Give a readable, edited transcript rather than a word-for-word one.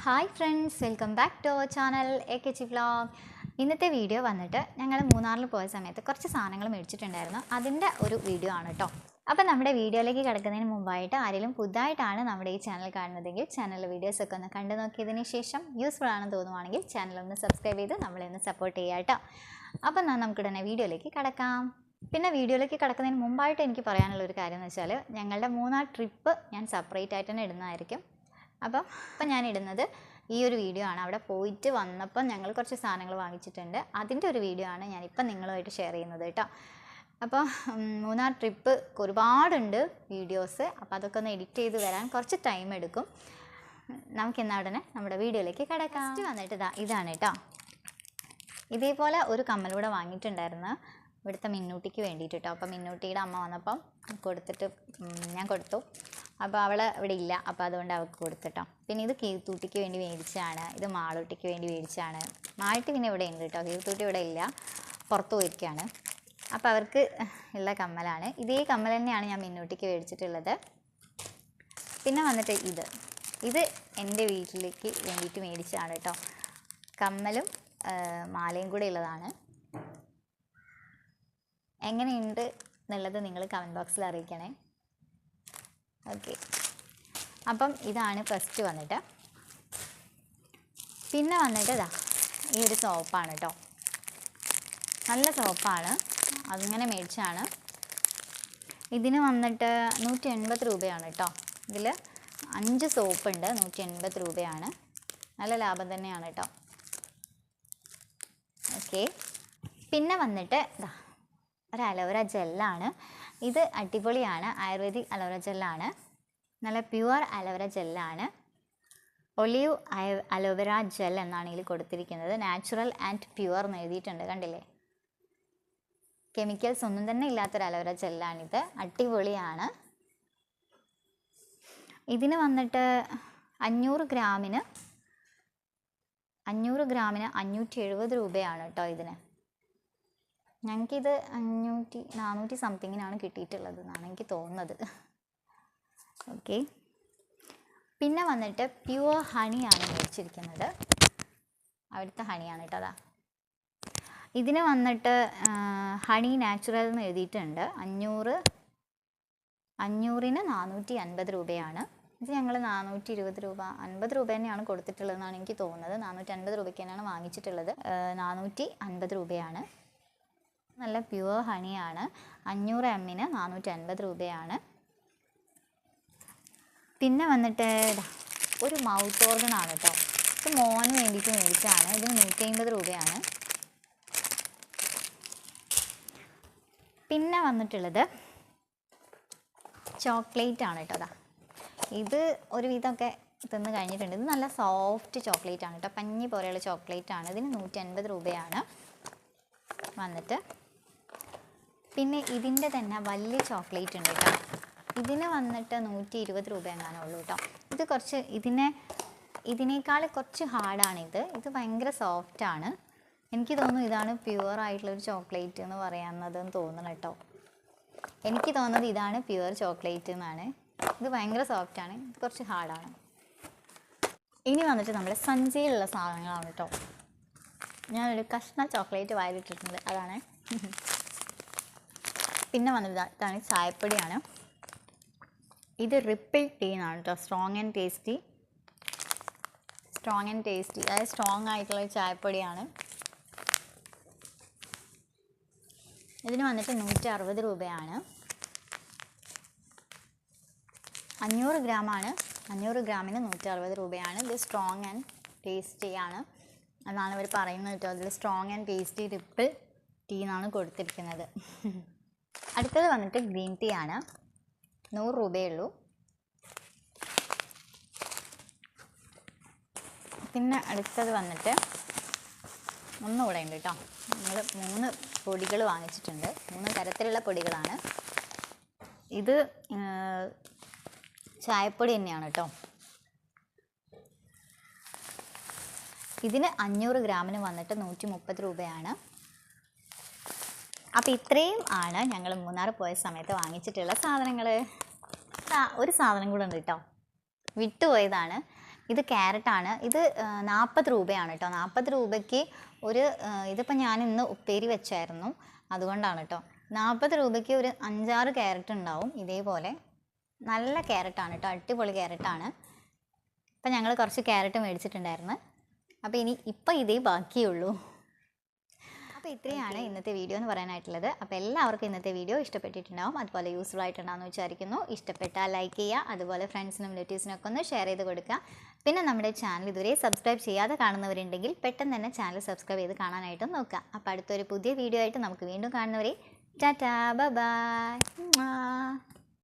Hi friends, welcome back to our channel AKG vlog. ഇന്നത്തെ video വന്നിട്ട് ഞങ്ങൾ മൂന്നാറിൽ പോയ സമയത്ത് കുറച്ച് സാധനങ്ങൾ മേടിച്ചിട്ടുണ്ടായിരുന്നു. അതിൻ്റെ ഒരു വീഡിയോ ആണ് കേട്ടോ. അപ്പോൾ നമ്മുടെ വീഡിയോയിലേക്ക് കിടക്കുന്നതിന് മുമ്പായിട്ട് ആരെങ്കിലും പുതുതായിട്ടാണ് നമ്മുടെ ഈ ചാനൽ കാണുന്നതെങ്കിൽ ചാനലിലെ വീഡിയോസൊക്കെ ഒന്ന് കണ്ടു നോക്കിയതിന് ശേഷം യൂസ്ഫുൾ ആണെന്ന് തോന്നുവാണെങ്കിൽ ചാനലൊന്ന് സബ്സ്ക്രൈബ് ചെയ്ത് നമ്മളെ ഒന്ന് സപ്പോർട്ട് ചെയ്യാം കേട്ടോ. അപ്പം നമുക്കിടനെ വീഡിയോയിലേക്ക് കിടക്കാം. പിന്നെ വീഡിയോയിലേക്ക് കിടക്കുന്നതിന് മുമ്പായിട്ട് എനിക്ക് പറയാനുള്ള ഒരു കാര്യം എന്ന് വെച്ചാൽ ഞങ്ങളുടെ മൂന്നാർ ട്രിപ്പ് ഞാൻ സെപ്പറേറ്റ് ആയിട്ട് തന്നെ ഇടുന്നതായിരിക്കും. അപ്പം ഞാൻ ഇടുന്നത് ഈ ഒരു വീഡിയോ ആണ്. അവിടെ പോയിട്ട് വന്നപ്പോൾ ഞങ്ങൾ കുറച്ച് സാധനങ്ങൾ വാങ്ങിച്ചിട്ടുണ്ട്. അതിൻ്റെ ഒരു വീഡിയോ ആണ് ഞാനിപ്പം നിങ്ങളുമായിട്ട് ഷെയർ ചെയ്യുന്നത് കേട്ടോ. അപ്പോൾ മൂന്നാർ ട്രിപ്പ് ഒരുപാടുണ്ട് വീഡിയോസ്. അപ്പോൾ അതൊക്കെ ഒന്ന് എഡിറ്റ് ചെയ്ത് വരാൻ കുറച്ച് ടൈം എടുക്കും. നമുക്കെന്നാൽ ഉടനെ നമ്മുടെ വീഡിയോയിലേക്ക് കിടക്കാം. ഫസ്റ്റ് വന്നിട്ട് ഇതാണ് കേട്ടോ. ഇതേപോലെ ഒരു കമ്മലൂടെ വാങ്ങിയിട്ടുണ്ടായിരുന്നു ഇവിടുത്തെ മിന്നൂട്ടിക്ക് വേണ്ടിയിട്ട് കേട്ടോ. അപ്പോൾ മിന്നൂട്ടിയുടെ അമ്മ വന്നപ്പം ഞാൻ കൊടുത്തു. അപ്പോൾ അവൾ ഇവിടെ ഇല്ല, അപ്പോൾ അതുകൊണ്ട് അവൾക്ക് കൊടുത്തിട്ടോ. പിന്നെ ഇത് കീർത്തൂട്ടിക്ക് വേണ്ടി മേടിച്ചാണ്. ഇത് മാളൂട്ടിക്ക് വേണ്ടി മേടിച്ചാണ്. മാളൂട്ടി പിന്നെ ഇവിടെ ഉണ്ട് കേട്ടോ. കീർത്തൂട്ടി ഇവിടെ ഇല്ല, പുറത്ത് പോയിരിക്കുകയാണ്. അപ്പോൾ അവർക്ക് ഉള്ള കമ്മലാണ്. ഇതേ കമ്മൽ തന്നെയാണ് ഞാൻ മിന്നൂട്ടിക്ക് മേടിച്ചിട്ടുള്ളത്. പിന്നെ വന്നിട്ട് ഇത് എൻ്റെ വീട്ടിലേക്ക് വേണ്ടിയിട്ട് മേടിച്ചതാണ് കേട്ടോ. കമ്മലും മാലയും കൂടെ ഉള്ളതാണ്. എങ്ങനെയുണ്ട് എന്നുള്ളത് നിങ്ങൾ കമൻറ്റ് ബോക്സിൽ അറിയിക്കണേ. ഓക്കെ, അപ്പം ഇതാണ് ഫസ്റ്റ് വന്നിട്ട്. പിന്നെ വന്നിട്ട് ഈ ഒരു സോപ്പാണ് കേട്ടോ. നല്ല സോപ്പാണ്, അതിങ്ങനെ മേടിച്ചാണ്. ഇതിന് വന്നിട്ട് 180 രൂപയാണ് കേട്ടോ. ഇതിൽ 5 സോപ്പുണ്ട്, 180 രൂപയാണ്. നല്ല ലാഭം തന്നെയാണ് കേട്ടോ. ഓക്കെ, പിന്നെ വന്നിട്ട് ഒരു അലോവേര ജെല്ലാണ്. ഇത് അടിപൊളിയാണ്, ആയുർവേദിക് അലോവേര ജെല്ലാണ്. നല്ല പ്യുവർ അലോവേര ജെല്ലാണ്. ഒലീവ് അലോവേര ജെൽ എന്നാണ് ഇതിൽ കൊടുത്തിരിക്കുന്നത്. നാച്ചുറൽ ആൻഡ് പ്യുവർ എന്ന് എഴുതിയിട്ടുണ്ട്, കണ്ടില്ലേ? കെമിക്കൽസ് ഒന്നും തന്നെ ഇല്ലാത്തൊരു അലോവേര ജെല്ലാണിത്. അടിപൊളിയാണ്. ഇതിന് വന്നിട്ട് 500 ഗ്രാമിന് 570 രൂപയാണ് കേട്ടോ. ഇതിന് ഞങ്ങൾക്കിത് 400 സംതിങ്ങിനാണ് കിട്ടിയിട്ടുള്ളത് എന്നാണ് എനിക്ക് തോന്നുന്നത്. ഓക്കെ, പിന്നെ വന്നിട്ട് പ്യുവർ ഹണിയാണ് മേടിച്ചിരിക്കുന്നത്. അവിടുത്തെ ഹണിയാണ് കേട്ടോ. ഇതിന് വന്നിട്ട് ഹണി നാച്ചുറൽ എന്ന് എഴുതിയിട്ടുണ്ട്. 500ന് 450 രൂപയാണ്. ഇത് ഞങ്ങൾ 420 രൂപ 50 രൂപ തന്നെയാണ് കൊടുത്തിട്ടുള്ളതെന്നാണ് എനിക്ക് തോന്നുന്നത്. 450 രൂപയ്ക്ക് തന്നെയാണ് വാങ്ങിച്ചിട്ടുള്ളത്. 450 രൂപയാണ്. നല്ല പ്യുവർ ഹണിയാണ്. 500 ml 450 രൂപയാണ്. പിന്നെ വന്നിട്ട് ഒരു മൗത്ത് ഓർഗനാണ് കേട്ടോ. ഇത് മോന് വേണ്ടിയിട്ട് മേടിച്ചാണ്. ഇതിന് 150 രൂപയാണ്. പിന്നെ വന്നിട്ടുള്ളത് ചോക്ലേറ്റ് ആണ് കേട്ടോ. ഇത് ഒരുവിധമൊക്കെ തിന്ന് കഴിഞ്ഞിട്ടുണ്ട്. ഇത് നല്ല സോഫ്റ്റ് ചോക്ലേറ്റ് ആണ് കേട്ടോ. പഞ്ഞി പോലെയുള്ള ചോക്ലേറ്റ് ആണ്. ഇതിന് 150 രൂപയാണ് വന്നിട്ട്. പിന്നെ ഇതിൻ്റെ തന്നെ വലിയ ചോക്ലേറ്റ് ഉണ്ട് കേട്ടോ. ഇതിന് വന്നിട്ട് 120 രൂപ എങ്ങാനുള്ളൂ കേട്ടോ. ഇത് കുറച്ച് ഇതിനേക്കാൾ കുറച്ച് ഹാർഡാണിത്. ഇത് ഭയങ്കര സോഫ്റ്റാണ്. എനിക്ക് തോന്നുന്നു ഇതാണ് പ്യുവർ ആയിട്ടുള്ളൊരു ചോക്ലേറ്റ് എന്ന് പറയാവുന്നതെന്ന് തോന്നണം കേട്ടോ. എനിക്ക് തോന്നുന്നത് ഇതാണ് പ്യുവർ ചോക്ലേറ്റ് എന്നാണ്. ഇത് ഭയങ്കര സോഫ്റ്റാണ്, ഇത് കുറച്ച് ഹാർഡാണ്. ഇനി വന്നിട്ട് നമ്മുടെ സഞ്ചിയിലുള്ള സാധനങ്ങളാണ് കേട്ടോ. ഞാനൊരു കഷ്ണ ചോക്ലേറ്റ് വായിലിട്ടിട്ടുണ്ട്, അതാണ്. പിന്നെ വന്നിട്ട് ഇതാണ് ചായപ്പൊടിയാണ്. ഇത് റിപ്പിൾ ടീ എന്നാണ് കേട്ടോ. സ്ട്രോങ് ആൻഡ് ടേസ്റ്റി, അതായത് സ്ട്രോങ് ആയിട്ടുള്ള ചായപ്പൊടിയാണ്. ഇതിന് വന്നിട്ട് 160 രൂപയാണ്. 500 ഗ്രാമാണ്. 500 ഗ്രാമിന് 160 രൂപയാണ്. ഇത് സ്ട്രോങ് ആൻഡ് ടേസ്റ്റി ആണ് എന്നാണ് ഇവർ പറയുന്നത് കേട്ടോ. അതിൽ strong and tasty ripple tea എന്നാണ് കൊടുത്തിരിക്കുന്നത്. അടുത്തത് വന്നിട്ട് ഗ്രീൻ ടീ ആണ്. 100 രൂപയേ ഉള്ളൂ. പിന്നെ അടുത്തത് വന്നിട്ട് ഒന്നുകൂടെ ഉണ്ട് കേട്ടോ. നമ്മൾ 3 പൊടികൾ വാങ്ങിച്ചിട്ടുണ്ട്. 3 തരത്തിലുള്ള പൊടികളാണ്. ഇത് ചായപ്പൊടി തന്നെയാണ് കേട്ടോ. ഇതിന് 500 ഗ്രാമിന് വന്നിട്ട് 130 രൂപയാണ്. അപ്പോൾ ഇത്രയും ആണ് ഞങ്ങൾ മൂന്നാർ പോയ സമയത്ത് വാങ്ങിച്ചിട്ടുള്ള സാധനങ്ങൾ. ഒരു സാധനം കൂടെ ഉണ്ട് കേട്ടോ, വിട്ടുപോയതാണ്. ഇത് ക്യാരറ്റാണ്. ഇത് 40 രൂപയാണ് കേട്ടോ. 40 രൂപയ്ക്ക് ഒരു ഇതിപ്പോൾ ഞാൻ ഇന്ന് ഉപ്പേരി വെച്ചായിരുന്നു, അതുകൊണ്ടാണ് കേട്ടോ. 40 രൂപയ്ക്ക് ഒരു 5-6 ക്യാരറ്റ് ഉണ്ടാവും ഇതേപോലെ. നല്ല ക്യാരറ്റാണ് കേട്ടോ, അടിപൊളി ക്യാരറ്റാണ്. അപ്പം ഞങ്ങൾ കുറച്ച് ക്യാരറ്റ് മേടിച്ചിട്ടുണ്ടായിരുന്നു. അപ്പോൾ ഇപ്പം ഇതേ ബാക്കിയുള്ളൂ. അപ്പോൾ ഇത്രയാണ് ഇന്നത്തെ വീഡിയോ എന്ന് പറയാനായിട്ടുള്ളത്. അപ്പോൾ എല്ലാവർക്കും ഇന്നത്തെ വീഡിയോ ഇഷ്ടപ്പെട്ടിട്ടുണ്ടാവും, അതുപോലെ യൂസ്ഫുൾ ആയിട്ടുണ്ടാകുമെന്ന് വിചാരിക്കുന്നു. ഇഷ്ടപ്പെട്ടാൽ ലൈക്ക് ചെയ്യുക, അതുപോലെ ഫ്രണ്ട്സിനും റിലേറ്റീവ്സിനും ഒക്കെ ഒന്ന് ഷെയർ ചെയ്ത് കൊടുക്കുക. പിന്നെ നമ്മുടെ ചാനൽ ഇതുവരെ സബ്സ്ക്രൈബ് ചെയ്യാതെ കാണുന്നവരുണ്ടെങ്കിൽ പെട്ടെന്ന് തന്നെ ചാനൽ സബ്സ്ക്രൈബ് ചെയ്ത് കാണാനായിട്ടും നോക്കുക. അപ്പോൾ അടുത്തൊരു പുതിയ വീഡിയോ ആയിട്ട് നമുക്ക് വീണ്ടും കാണുന്നവരെ ടാറ്റാ ബൈ ബൈ.